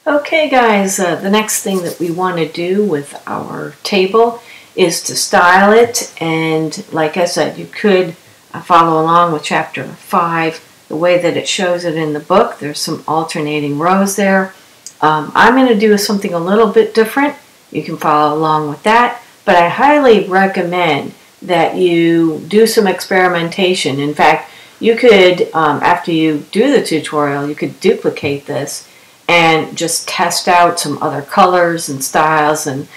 Okay guys, the next thing that we want to do with our table is to style it, and like I said, you could follow along with chapter 5 the way that it shows it in the book. There's some alternating rows there. I'm going to do something a little bit different. You can follow along with that, but I highly recommend that you do some experimentation. In fact, you could, after you do the tutorial, you could duplicate this and just test out some other colors and styles, and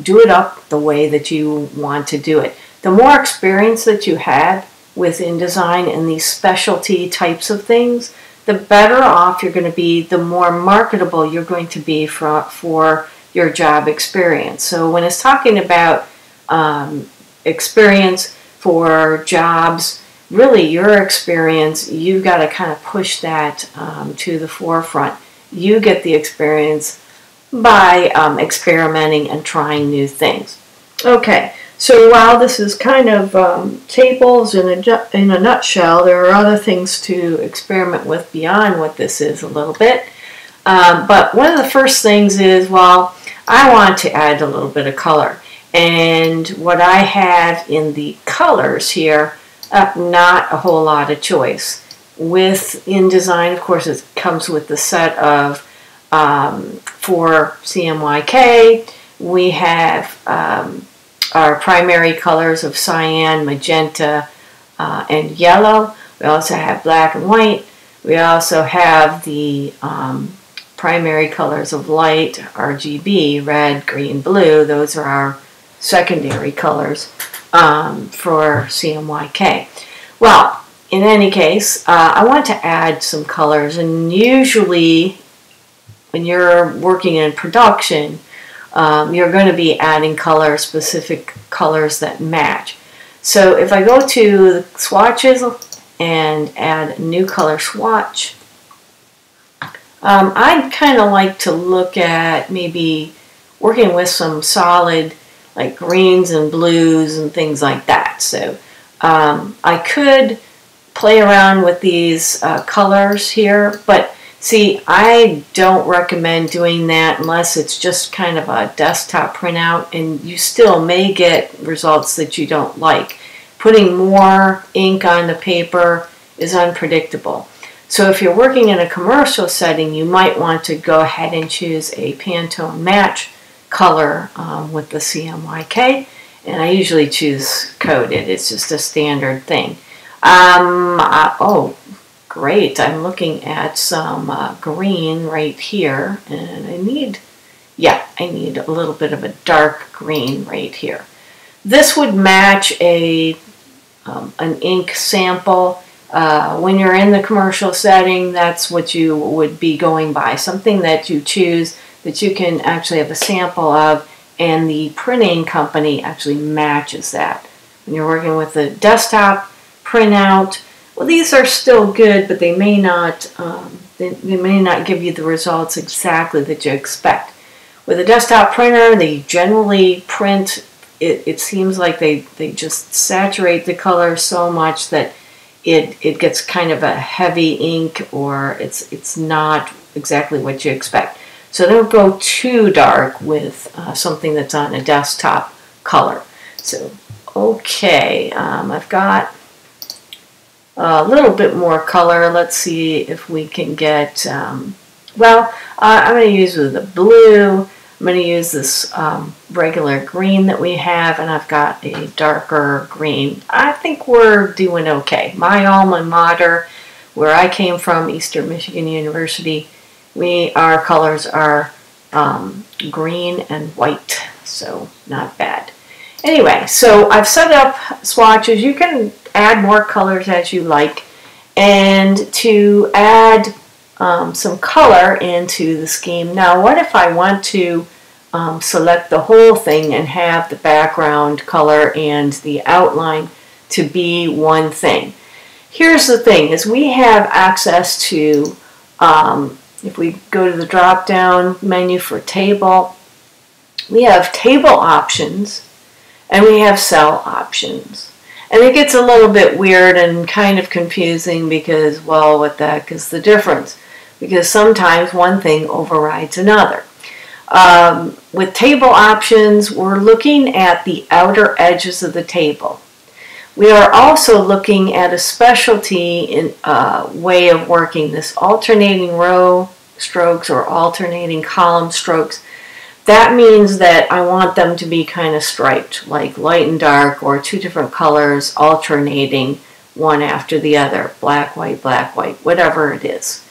do it up the way that you want to do it. The more experience that you have with InDesign and these specialty types of things, the better off you're going to be, the more marketable you're going to be for your job experience. So when it's talking about experience for jobs, really your experience, you've got to kind of push that to the forefront. You get the experience by experimenting and trying new things. Okay, so while this is kind of tables in a nutshell, there are other things to experiment with beyond what this is a little bit. But one of the first things is, well, I want to add a little bit of color. And what I have in the colors here, not a whole lot of choice. With InDesign, of course, it comes with the set of for CMYK, we have our primary colors of cyan, magenta, and yellow. We also have black and white. We also have the primary colors of light, RGB, red, green, blue. Those are our secondary colors for CMYK. Well, in any case, I want to add some colors, and usually when you're working in production, you're going to be adding colors, specific colors that match. So if I go to the swatches and add a new color swatch, I'd kind of like to look at maybe working with some solid like greens and blues and things like that. So I could play around with these colors here, but see, I don't recommend doing that unless it's just kind of a desktop printout, and you still may get results that you don't like. Putting more ink on the paper is unpredictable. So if you're working in a commercial setting, you might want to go ahead and choose a Pantone match color with the CMYK, and I usually choose coded. It's just a standard thing. Oh, great. I'm looking at some green right here, and I need a little bit of a dark green right here. This would match an ink sample. When you're in the commercial setting, that's what you would be going by. Something that you choose that you can actually have a sample of, and the printing company actually matches that. When you're working with the desktop printout, well, these are still good, but they may not give you the results exactly that you expect. With a desktop printer, they generally print, it seems like they just saturate the color so much that it gets kind of a heavy ink, or it's not exactly what you expect. So don't go too dark with something that's on a desktop color. So, okay, I've got a little bit more color. Let's see if we can get, well, I'm going to use the blue. I'm going to use this regular green that we have, and I've got a darker green. I think we're doing okay. My alma mater, where I came from, Eastern Michigan University, our colors are green and white, so not bad. Anyway, so I've set up swatches. You can add more colors as you like, and to add some color into the scheme. Now, what if I want to select the whole thing and have the background color and the outline to be one thing? Here's the thing, is we have access to, if we go to the drop-down menu for table, we have table options and we have cell options. And it gets a little bit weird and kind of confusing because, well, what the heck is the difference? because sometimes one thing overrides another. With table options, we're looking at the outer edges of the table. We are also looking at a specialty in way of working this alternating row strokes or alternating column strokes. That means that I want them to be kind of striped, like light and dark, or two different colors alternating one after the other, black, white, whatever it is.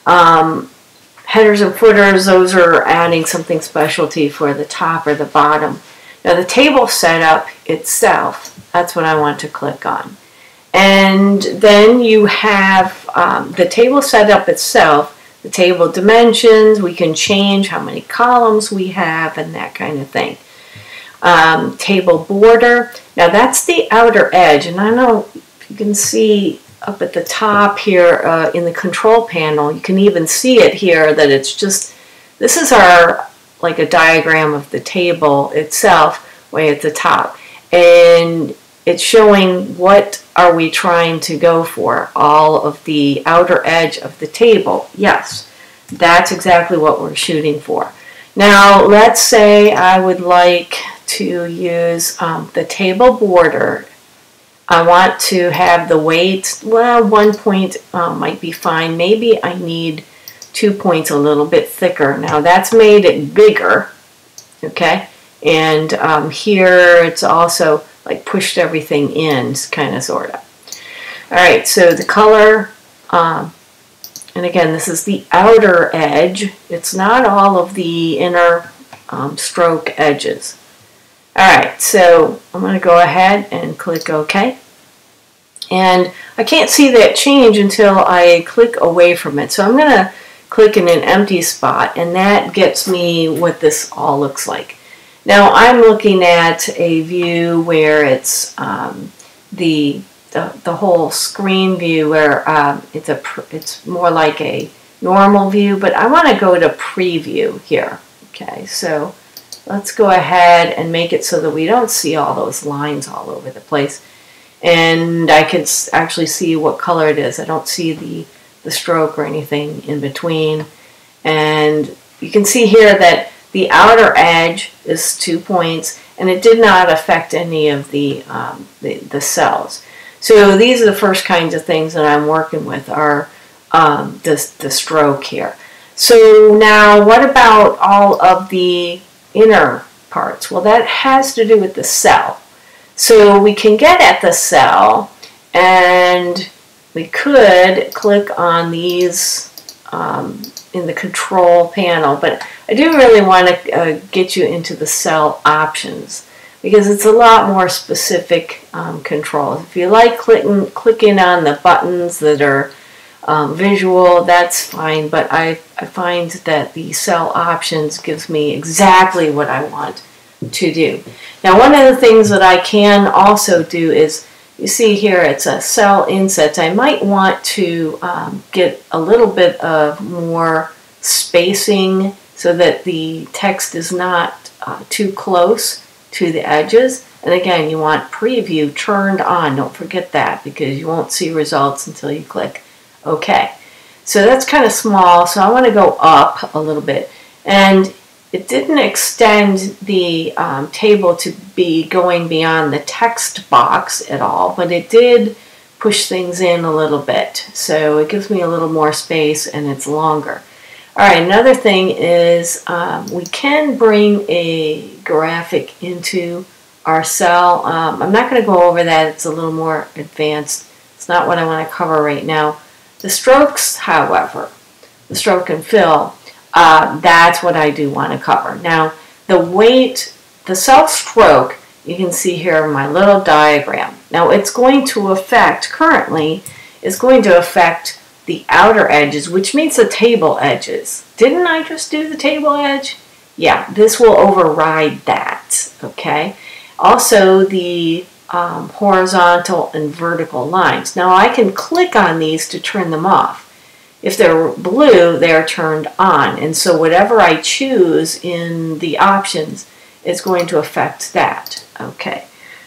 Headers and footers, those are adding something specialty for the top or the bottom. Now the table setup itself, that's what I want to click on. And then you have the table setup itself, the table dimensions, we can change how many columns we have and that kind of thing. Table border, now that's the outer edge, and I don't know if you can see up at the top here in the control panel, you can even see it here that it's just, this is our, like a diagram of the table itself way at the top. And it's showing what are we trying to go for, all of the outer edge of the table. Yes, that's exactly what we're shooting for. Now let's say I would like to use the table border. I want to have the weight, well, 1 point might be fine. Maybe I need 2 points a little bit thicker. Now that's made it bigger, okay? And here it's also like pushed everything in, kind of, sort of. All right, so the color, and again, this is the outer edge. It's not all of the inner stroke edges. All right, so I'm going to go ahead and click OK. And I can't see that change until I click away from it. So I'm going to click in an empty spot, and that gets me what this all looks like. Now I'm looking at a view where it's the whole screen view, where it's more like a normal view, but I want to go to preview here. Okay, so let's go ahead and make it so that we don't see all those lines all over the place. And I can actually see what color it is. I don't see the stroke or anything in between. And you can see here that the outer edge is 2 points, and it did not affect any of the cells. So these are the first kinds of things that I'm working with, are the stroke here. So now what about all of the inner parts? Well, that has to do with the cell. So we can get at the cell, and we could click on these in the control panel, but I do really want to get you into the cell options, because it's a lot more specific controls. If you like clicking on the buttons that are visual, that's fine, but I find that the cell options gives me exactly what I want to do. Now, one of the things that I can also do is, you see here it's a cell inset. I might want to get a little bit of more spacing so that the text is not too close to the edges. And again, you want preview turned on. Don't forget that, because you won't see results until you click OK. So that's kind of small, so I want to go up a little bit. And it didn't extend the table to be going beyond the text box at all, but it did push things in a little bit. So it gives me a little more space, and it's longer. All right, another thing is we can bring a graphic into our cell. I'm not going to go over that. It's a little more advanced. It's not what I want to cover right now. The strokes, however, the stroke and fill, that's what I do want to cover. Now, the weight, the cell stroke, you can see here in my little diagram. Now, it's going to affect, currently, is going to affect the outer edges, which means the table edges. Didn't I just do the table edge? Yeah, this will override that, okay? Also, the horizontal and vertical lines. Now, I can click on these to turn them off. If they're blue, they're turned on, and so whatever I choose in the options is going to affect that. Okay,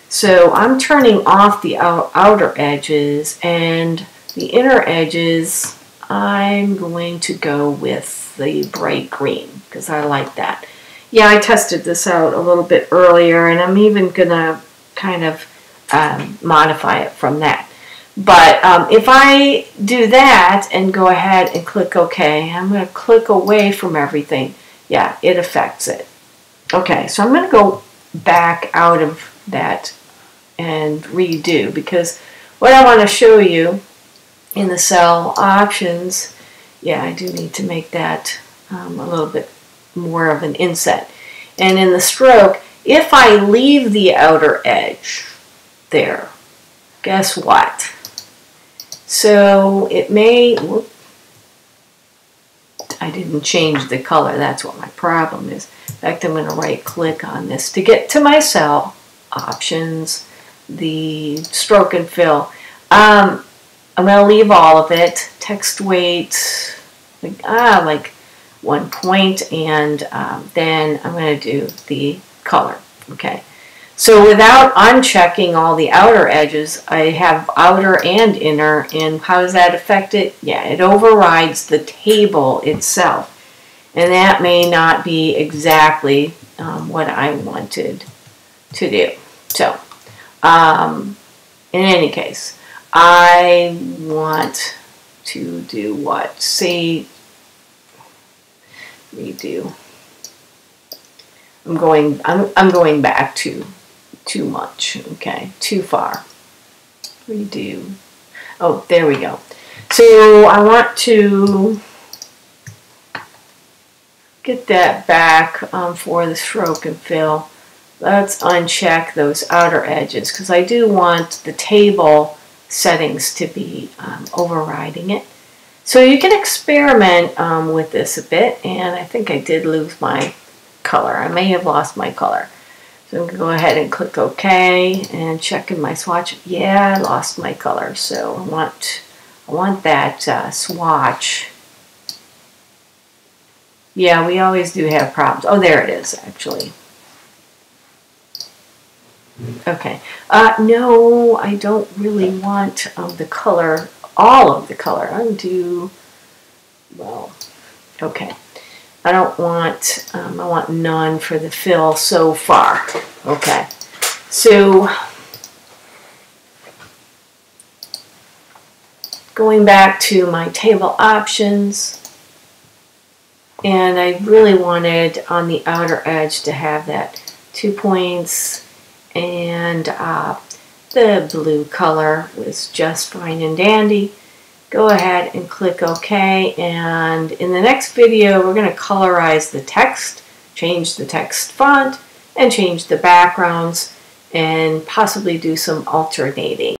so I'm turning off the outer edges, and the inner edges, I'm going to go with the bright green because I like that. Yeah, I tested this out a little bit earlier, and I'm even going to kind of modify it from that. But if I do that and go ahead and click OK, I'm going to click away from everything. Yeah, it affects it. Okay, so I'm going to go back out of that and redo, because what I want to show you in the cell options, yeah, I do need to make that a little bit more of an inset. And in the stroke, if I leave the outer edge there, guess what? So it may, whoop, I didn't change the color, that's what my problem is. In fact, I'm going to right click on this to get to my cell options, the stroke and fill. I'm going to leave all of it, text weight, like 1 point, and then I'm going to do the color. Okay, so without unchecking all the outer edges, I have outer and inner, and how does that affect it? Yeah, it overrides the table itself, and that may not be exactly what I wanted to do. So in any case, I want to do what? Say redo. I'm going back too much. Okay, too far. Redo. Oh, there we go. So I want to get that back for the stroke and fill. Let's uncheck those outer edges because I do want the table settings to be overriding it. So you can experiment with this a bit, and I think I did lose my color. I may have lost my color. So I'm going to go ahead and click OK and check in my swatch. Yeah, I lost my color, so I want that swatch. Yeah, we always do have problems. Oh, there it is, actually. Okay. No, I don't really want the color, all of the color. Undo. Well, okay. I don't want, I want none for the fill so far. Okay. So, going back to my table options, and I really wanted on the outer edge to have that 2 points, and the blue color was just fine and dandy. Go ahead and click OK, and in the next video we're going to colorize the text, change the text font, and change the backgrounds, and possibly do some alternating.